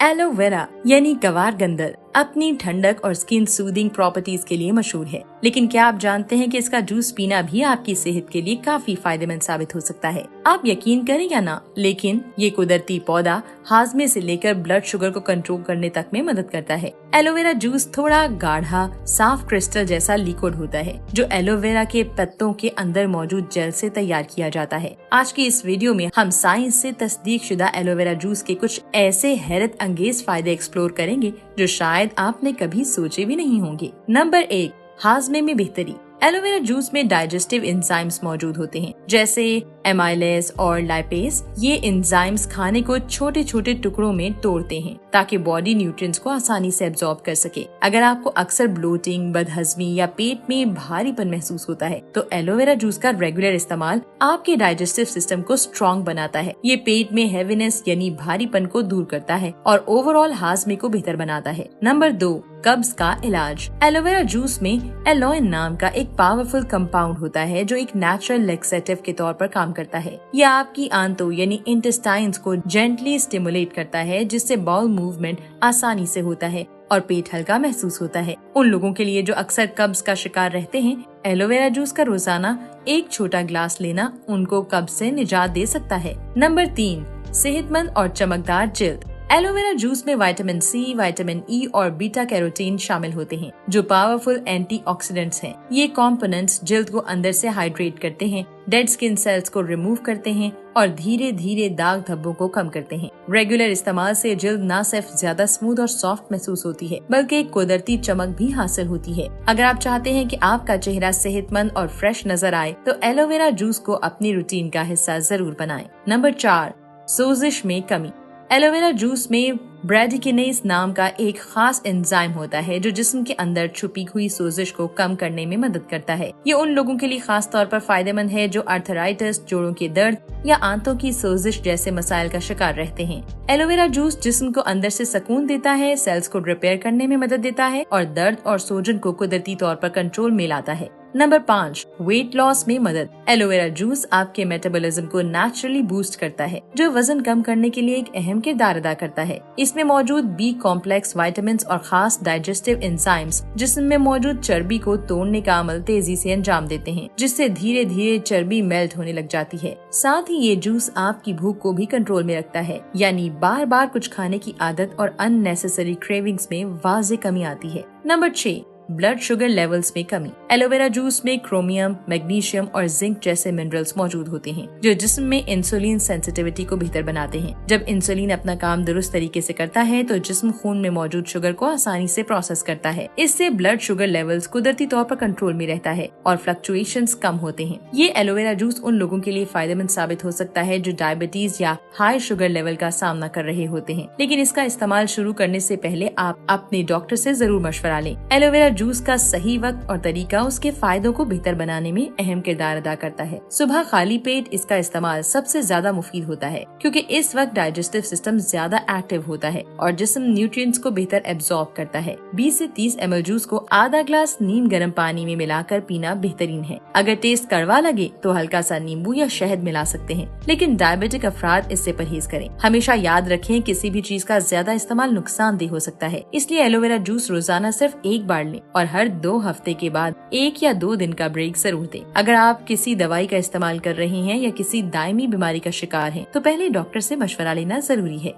Aloe vera यानी गवार गंदल अपनी ठंडक और स्किन सूदिंग प्रॉपर्टीज के लिए मशहूर है, लेकिन क्या आप जानते हैं कि इसका जूस पीना भी आपकी सेहत के लिए काफी फायदेमंद साबित हो सकता है। आप यकीन करें या ना, लेकिन ये कुदरती पौधा हाजमे से लेकर ब्लड शुगर को कंट्रोल करने तक में मदद करता है। एलोवेरा जूस थोड़ा गाढ़ा साफ क्रिस्टल जैसा लिक्विड होता है, जो एलोवेरा के पत्तों के अंदर मौजूद जेल से तैयार किया जाता है। आज की इस वीडियो में हम साइंस से तस्दीक शुदा एलोवेरा जूस के कुछ ऐसे हैरत अंगेज फायदे एक्सप्लोर करेंगे जो शायद आपने कभी सोचे भी नहीं होंगे। नंबर 1, हाजमे में बेहतरी। एलोवेरा जूस में डाइजेस्टिव एंजाइम्स मौजूद होते हैं, जैसे एमाइलेज और लाइपेज। ये एंजाइम्स खाने को छोटे छोटे टुकड़ों में तोड़ते हैं ताकि बॉडी न्यूट्रिएंट्स को आसानी से एब्जॉर्ब कर सके। अगर आपको अक्सर ब्लोटिंग, बदहजमी या पेट में भारीपन महसूस होता है, तो एलोवेरा जूस का रेगुलर इस्तेमाल आपके डाइजेस्टिव सिस्टम को स्ट्रॉन्ग बनाता है। ये पेट में हैवीनेस यानी भारीपन को दूर करता है और ओवरऑल हाजमे को बेहतर बनाता है। नंबर 2, कब्ज का इलाज। एलोवेरा जूस में एलोइन नाम का एक पावरफुल कंपाउंड होता है जो एक नेचुरल लेक्सेटिव के तौर पर काम करता है। यह आपकी आंतों यानी इंटेस्टाइन्स को जेंटली स्टिमुलेट करता है, जिससे बाउल मूवमेंट आसानी से होता है और पेट हल्का महसूस होता है। उन लोगों के लिए जो अक्सर कब्ज का शिकार रहते हैं, एलोवेरा जूस का रोजाना एक छोटा ग्लास लेना उनको कब्ज से निजात दे सकता है। नंबर 3, सेहतमंद और चमकदार जिल्द। एलोवेरा जूस में विटामिन सी, विटामिन ई और बीटा कैरोटीन शामिल होते हैं, जो पावरफुल एंटीऑक्सीडेंट्स हैं। ये कंपोनेंट्स जिल्द को अंदर से हाइड्रेट करते हैं, डेड स्किन सेल्स को रिमूव करते हैं और धीरे धीरे दाग धब्बों को कम करते हैं। रेगुलर इस्तेमाल से जिल्द न सिर्फ ज्यादा स्मूथ और सॉफ्ट महसूस होती है, बल्कि एक कुदरती चमक भी हासिल होती है। अगर आप चाहते हैं कि आपका चेहरा सेहतमंद और फ्रेश नजर आए, तो एलोवेरा जूस को अपनी रूटीन का हिस्सा जरूर बनाएं। नंबर 4, सोजिश में कमी। एलोवेरा जूस में ब्रैडिकिनेज नाम का एक खास एंजाइम होता है जो जिस्म के अंदर छुपी हुई सोजिश को कम करने में मदद करता है। ये उन लोगों के लिए खास तौर पर फायदेमंद है जो आर्थराइटिस, जोड़ों के दर्द या आंतों की सोजिश जैसे मसाइल का शिकार रहते हैं। एलोवेरा जूस जिस्म को अंदर से सुकून देता है, सेल्स को रिपेयर करने में मदद देता है और दर्द और सूजन को कुदरती तौर पर कंट्रोल में लाता है। नंबर 5, वेट लॉस में मदद। एलोवेरा जूस आपके मेटाबॉलिज्म को नेचुरली बूस्ट करता है, जो वजन कम करने के लिए एक अहम किरदार अदा करता है। इसमें मौजूद बी कॉम्प्लेक्स विटामिन्स और खास डाइजेस्टिव एंजाइम्स जिस्म में मौजूद चर्बी को तोड़ने का अमल तेजी से अंजाम देते हैं, जिससे धीरे धीरे चर्बी मेल्ट होने लग जाती है। साथ ही ये जूस आपकी भूख को भी कंट्रोल में रखता है, यानी बार बार कुछ खाने की आदत और अननेसेसरी क्रेविंग्स में वाज़ेह कमी आती है। नंबर 6, ब्लड शुगर लेवल्स में कमी। एलोवेरा जूस में क्रोमियम, मैग्नीशियम और जिंक जैसे मिनरल्स मौजूद होते हैं, जो जिस्म में इंसुलिन सेंसिटिविटी को बेहतर बनाते हैं। जब इंसुलिन अपना काम दुरुस्त तरीके से करता है, तो जिस्म खून में मौजूद शुगर को आसानी से प्रोसेस करता है। इससे ब्लड शुगर लेवल्स कुदरती तौर पर कंट्रोल में रहता है और फ्लक्चुएशंस कम होते हैं। ये एलोवेरा जूस उन लोगों के लिए फायदेमंद साबित हो सकता है जो डायबिटीज या हाई शुगर लेवल का सामना कर रहे होते हैं, लेकिन इसका इस्तेमाल शुरू करने से पहले आप अपने डॉक्टर से जरूर मशवरा लें। एलोवेरा जूस का सही वक्त और तरीका उसके फायदों को बेहतर बनाने में अहम किरदार अदा करता है। सुबह खाली पेट इसका इस्तेमाल सबसे ज्यादा मुफीद होता है, क्योंकि इस वक्त डाइजेस्टिव सिस्टम ज्यादा एक्टिव होता है और जिस्म न्यूट्रिएंट्स को बेहतर एब्जॉर्ब करता है। 20 से 30 ml जूस को आधा ग्लास नीम गर्म पानी में मिलाकर पीना बेहतरीन है। अगर टेस्ट कड़वा लगे तो हल्का सा नींबू या शहद मिला सकते हैं, लेकिन डायबिटिक अफराद इससे परहेज करें। हमेशा याद रखें, किसी भी चीज का ज्यादा इस्तेमाल नुकसानदेह हो सकता है, इसलिए एलोवेरा जूस रोजाना सिर्फ एक बार लें और हर 2 हफ्ते के बाद 1 या 2 दिन का ब्रेक जरूर दें। अगर आप किसी दवाई का इस्तेमाल कर रहे हैं या किसी दायमी बीमारी का शिकार हैं, तो पहले डॉक्टर से मशवरा लेना जरूरी है।